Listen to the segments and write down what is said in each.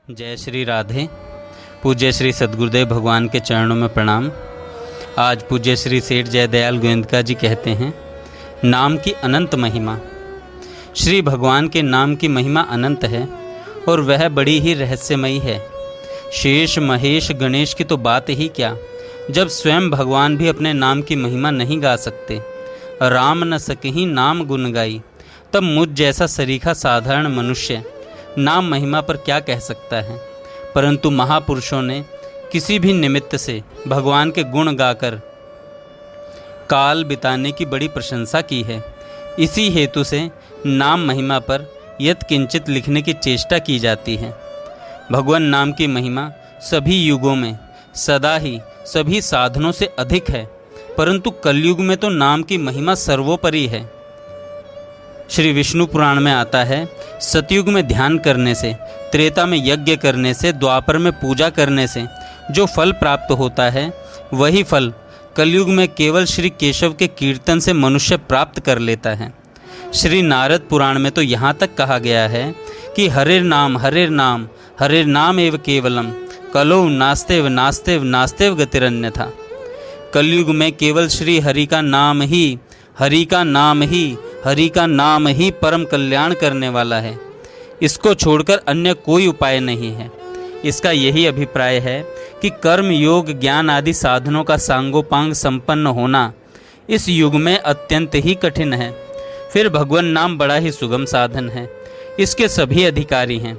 जय श्री राधे। पूज्य श्री सद्गुरुदेव भगवान के चरणों में प्रणाम। आज पूज्य श्री सेठ जयदयाल गोविंदका जी कहते हैं, नाम की अनंत महिमा। श्री भगवान के नाम की महिमा अनंत है और वह बड़ी ही रहस्यमयी है। शेष महेश गणेश की तो बात ही क्या, जब स्वयं भगवान भी अपने नाम की महिमा नहीं गा सकते। राम न सकहीं नाम गुण गाई, तब मुझ जैसा सरीखा साधारण मनुष्य नाम महिमा पर क्या कह सकता है। परंतु महापुरुषों ने किसी भी निमित्त से भगवान के गुण गाकर काल बिताने की बड़ी प्रशंसा की है। इसी हेतु से नाम महिमा पर यत्किंचित लिखने की चेष्टा की जाती है। भगवान नाम की महिमा सभी युगों में सदा ही सभी साधनों से अधिक है, परंतु कलयुग में तो नाम की महिमा सर्वोपरि है। श्री विष्णु पुराण में आता है, सतयुग में ध्यान करने से, त्रेता में यज्ञ करने से, द्वापर में पूजा करने से जो फल प्राप्त होता है, वही फल कलयुग में केवल श्री केशव के कीर्तन से मनुष्य प्राप्त कर लेता है। श्री नारद पुराण में तो यहाँ तक कहा गया है कि हरेर नाम एव केवलम, कलो नास्तेव नास्तेव नास्तेव गतिरन्यथा। कलयुग में केवल श्री हरि का नाम ही परम कल्याण करने वाला है। इसको छोड़कर अन्य कोई उपाय नहीं है। इसका यही अभिप्राय है कि कर्म योग ज्ञान आदि साधनों का सांगोपांग संपन्न होना इस युग में अत्यंत ही कठिन है। फिर भगवान नाम बड़ा ही सुगम साधन है। इसके सभी अधिकारी हैं,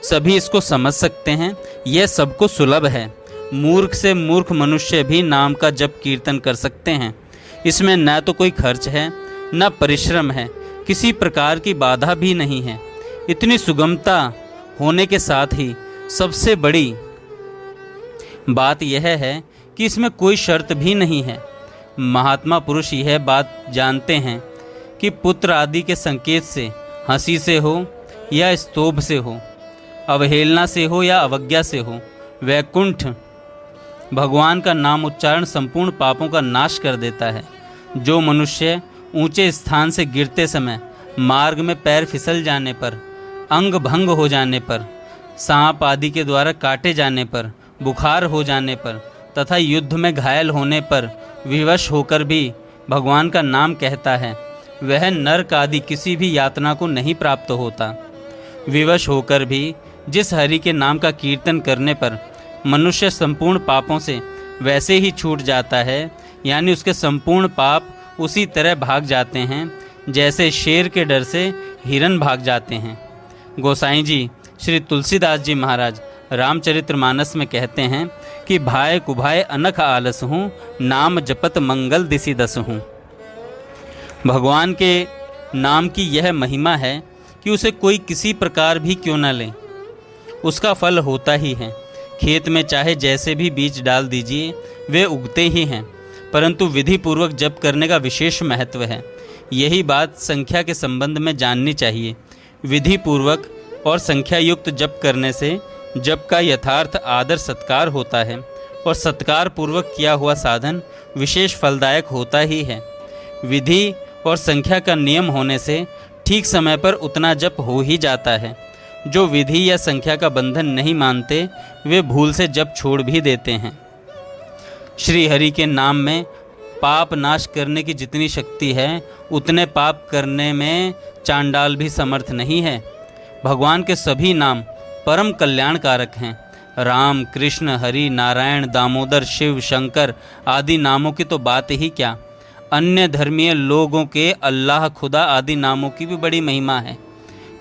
सभी इसको समझ सकते हैं। यह सबको सुलभ है। मूर्ख से मूर्ख मनुष्य भी नाम का जप कीर्तन कर सकते हैं। इसमें न तो कोई खर्च है, न परिश्रम है, किसी प्रकार की बाधा भी नहीं है। इतनी सुगमता होने के साथ ही सबसे बड़ी बात यह है कि इसमें कोई शर्त भी नहीं है। महात्मा पुरुष यह बात जानते हैं कि पुत्र आदि के संकेत से, हंसी से हो या स्तोभ से हो, अवहेलना से हो या अवज्ञा से हो, वैकुंठ भगवान का नाम उच्चारण संपूर्ण पापों का नाश कर देता है। जो मनुष्य ऊंचे स्थान से गिरते समय, मार्ग में पैर फिसल जाने पर, अंग भंग हो जाने पर, सांप आदि के द्वारा काटे जाने पर, बुखार हो जाने पर तथा युद्ध में घायल होने पर विवश होकर भी भगवान का नाम कहता है, वह नरक आदि किसी भी यातना को नहीं प्राप्त होता। विवश होकर भी जिस हरि के नाम का कीर्तन करने पर मनुष्य संपूर्ण पापों से वैसे ही छूट जाता है, यानी उसके संपूर्ण पाप उसी तरह भाग जाते हैं जैसे शेर के डर से हिरन भाग जाते हैं। गोसाई जी श्री तुलसीदास जी महाराज रामचरितमानस में कहते हैं कि भाय कुभाय अनख आलस हूँ, नाम जपत मंगल दिसि दस हूँ। भगवान के नाम की यह महिमा है कि उसे कोई किसी प्रकार भी क्यों न ले, उसका फल होता ही है। खेत में चाहे जैसे भी बीज डाल दीजिए, वे उगते ही हैं, परंतु विधि पूर्वक जप करने का विशेष महत्व है। यही बात संख्या के संबंध में जाननी चाहिए। विधि पूर्वक और संख्या युक्त जप करने से जप का यथार्थ आदर सत्कार होता है और सत्कार पूर्वक किया हुआ साधन विशेष फलदायक होता ही है। विधि और संख्या का नियम होने से ठीक समय पर उतना जप हो ही जाता है। जो विधि या संख्या का बंधन नहीं मानते, वे भूल से जप छोड़ भी देते हैं। श्री हरि के नाम में पाप नाश करने की जितनी शक्ति है, उतने पाप करने में चांडाल भी समर्थ नहीं है। भगवान के सभी नाम परम कल्याणकारक हैं। राम, कृष्ण, हरि, नारायण, दामोदर, शिव, शंकर आदि नामों की तो बात ही क्या, अन्य धर्मीय लोगों के अल्लाह, खुदा आदि नामों की भी बड़ी महिमा है।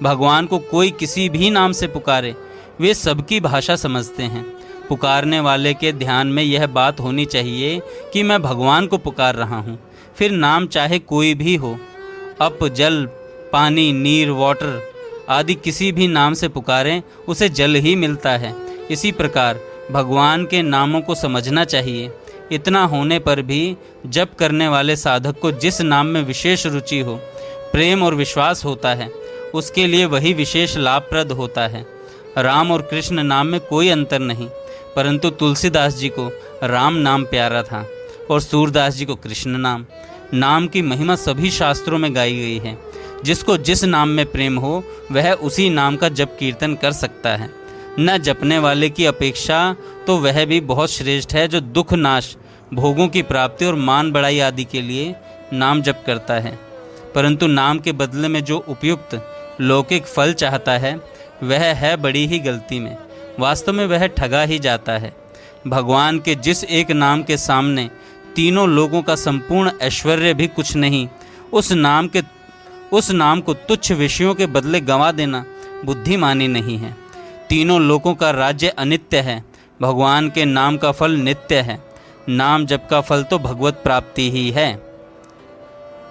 भगवान को कोई किसी भी नाम से पुकारे, वे सबकी भाषा समझते हैं। पुकारने वाले के ध्यान में यह बात होनी चाहिए कि मैं भगवान को पुकार रहा हूँ। फिर नाम चाहे कोई भी हो, अप, जल, पानी, नीर, वाटर आदि किसी भी नाम से पुकारें, उसे जल ही मिलता है। इसी प्रकार भगवान के नामों को समझना चाहिए। इतना होने पर भी जप करने वाले साधक को जिस नाम में विशेष रुचि हो, प्रेम और विश्वास होता है, उसके लिए वही विशेष लाभप्रद होता है। राम और कृष्ण नाम में कोई अंतर नहीं, परंतु तुलसीदास जी को राम नाम प्यारा था और सूरदास जी को कृष्ण नाम। नाम की महिमा सभी शास्त्रों में गाई गई है। जिसको जिस नाम में प्रेम हो, वह उसी नाम का जप कीर्तन कर सकता है। न जपने वाले की अपेक्षा तो वह भी बहुत श्रेष्ठ है जो दुख नाश, भोगों की प्राप्ति और मान बढ़ाई आदि के लिए नाम जप करता है, परंतु नाम के बदले में जो उपयुक्त लौकिक फल चाहता है वह है बड़ी ही गलती में। वास्तव में वह ठगा ही जाता है। भगवान के जिस एक नाम के सामने तीनों लोगों का संपूर्ण ऐश्वर्य भी कुछ नहीं, उस नाम को तुच्छ विषयों के बदले गंवा देना बुद्धिमानी नहीं है। तीनों लोगों का राज्य अनित्य है, भगवान के नाम का फल नित्य है। नाम जप का फल तो भगवत प्राप्ति ही है।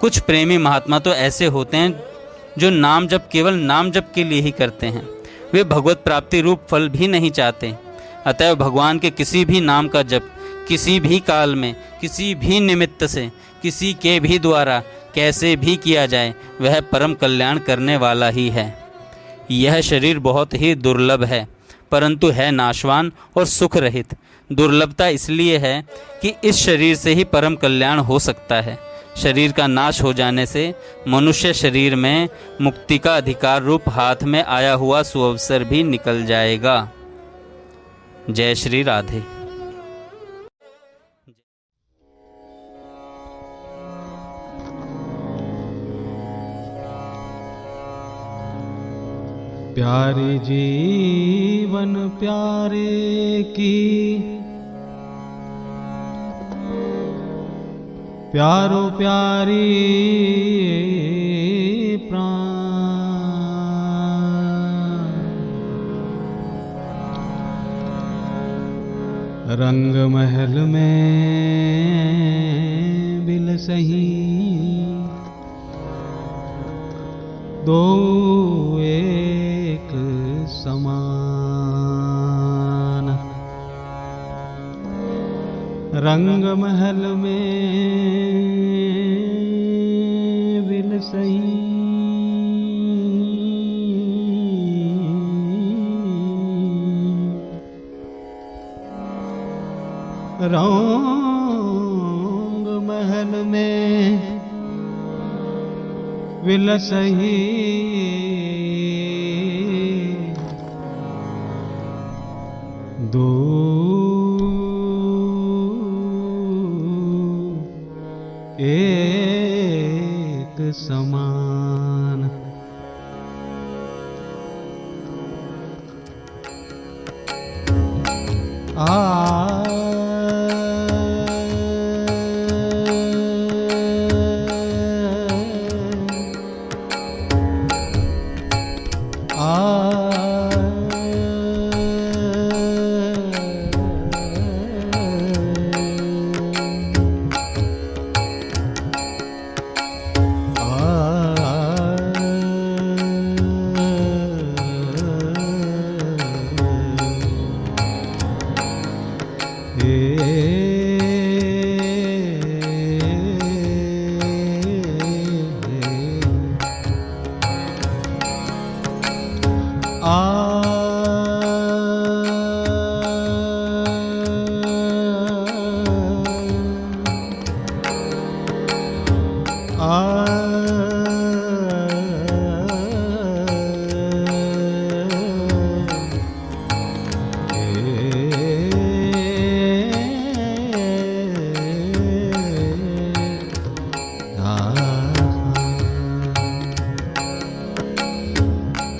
कुछ प्रेमी महात्मा तो ऐसे होते हैं जो नाम जप केवल नाम जप के लिए ही करते हैं, वे भगवत प्राप्ति रूप फल भी नहीं चाहते। अतएव भगवान के किसी भी नाम का जप किसी भी काल में, किसी भी निमित्त से, किसी के भी द्वारा कैसे भी किया जाए वह परम कल्याण करने वाला ही है। यह शरीर बहुत ही दुर्लभ है, परंतु है नाशवान और सुख रहित। दुर्लभता इसलिए है कि इस शरीर से ही परम कल्याण हो सकता है। शरीर का नाश हो जाने से मनुष्य शरीर में मुक्ति का अधिकार रूप हाथ में आया हुआ सुअवसर भी निकल जाएगा। जय श्री राधे। प्यारे जीवन प्यारे की, प्यारो प्यारी प्राण। रंग महल में बिलसही दो एक समान। रंग महल में बिलसही रंग महल में विलसही दो एक समान।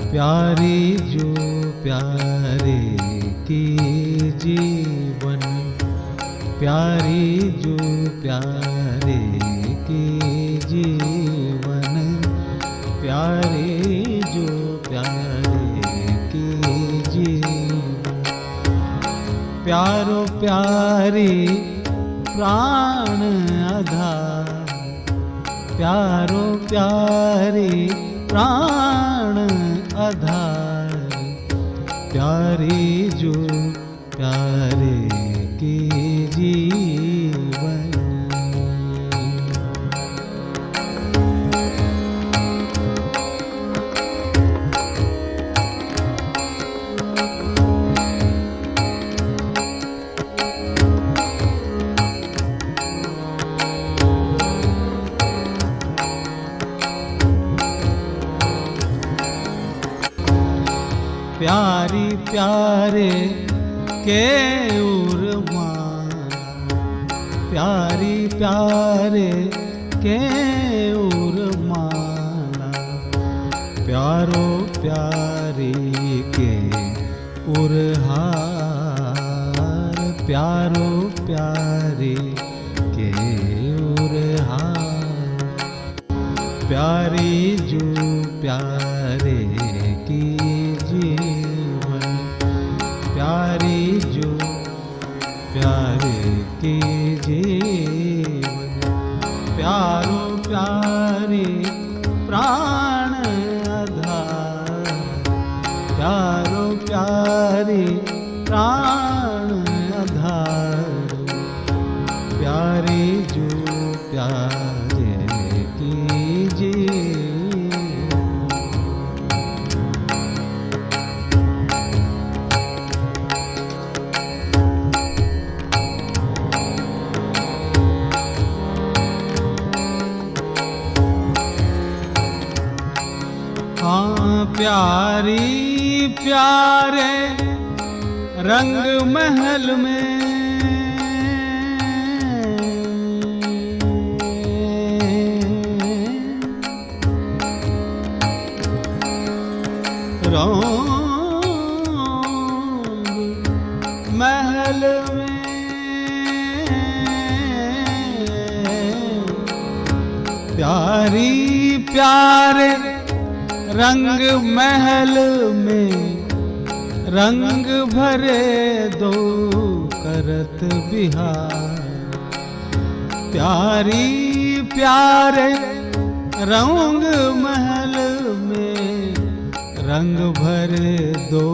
प्यारी जो प्यारे की जीवन, प्यारी जो प्यारे की जीवन, प्यारी जो प्यारे की जीवन। प्यारो प्यारी प्राण आधार, प्यारो प्यारी प्राण आधार। प्यारी जो प्यारे की जीवन। प्यारी प्यारी प्यारे के उर्माला, प्यारी प्यारे के उर्माला, प्यारो प्यारी के उरहार, प्यारो प्यारी के उरहार, प्यारी जो प्यारे की जीवन, प्यारी जो प्यारे की जीवन, प्यारो प्यारी प्राण आधार, प्यारो प्यारी प्राण आधार, प्यारी जो प्यारे की जीवन। हाँ प्यारी प्यारे रंग महल में, रंग महल में, प्यारी प्यारे रंग महल में, रंग भरे दो करत बिहार, प्यारी प्यारे रंग महल में, रंग भरे दो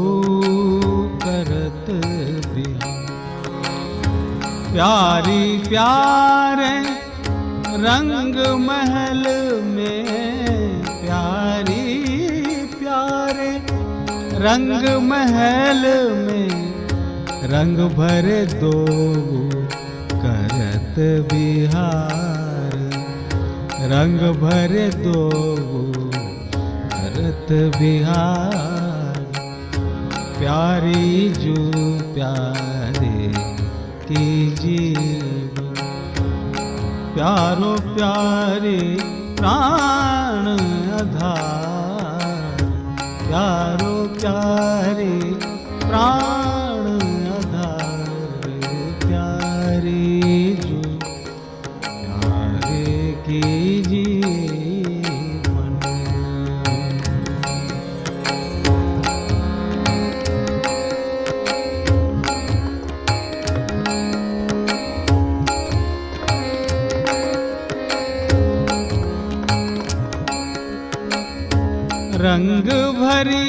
करत बिहार, प्यारी प्यारे रंग महल में, प्यारी प्यारे रंग महल में, रंग भरे दो करत बिहार, रंग भरे दो करत बिहार, प्यारी जो प्यारे की जीवन, प्यारो प्यारे प्राण आधार, प्यारो प्यारे प्राण आधार, प्यारी जो प्यारे की जीवन। रंग भरी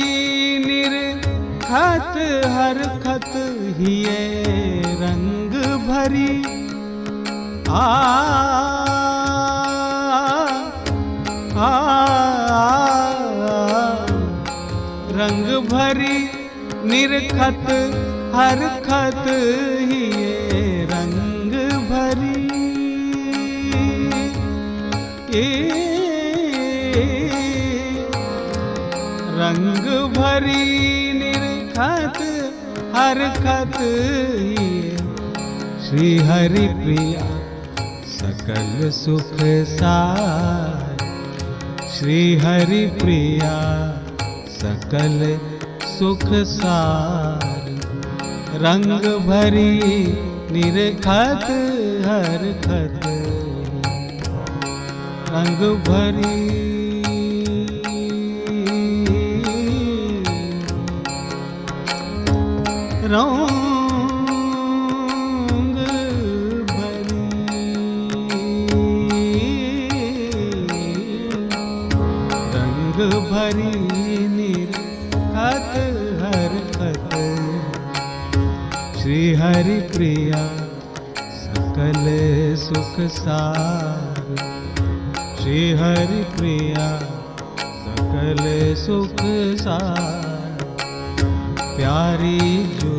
निरखत हर खत हिये रंग भरी, आ रंग भरी निरखत हर खत हिये रंग भरी, रंग भरी निरखत हर खत हिये, श्री हरि प्रिया सकल सुख सार, श्री हरि प्रिया सकल सुख सार, रंग भरी निरखत हर खत, रंग भरी रंग भरी, रंग भरी निरखत हर खत, श्री हरि प्रिया सकल सुख सार, श्री हरि प्रिया सकल सुख सार, प्यारी जो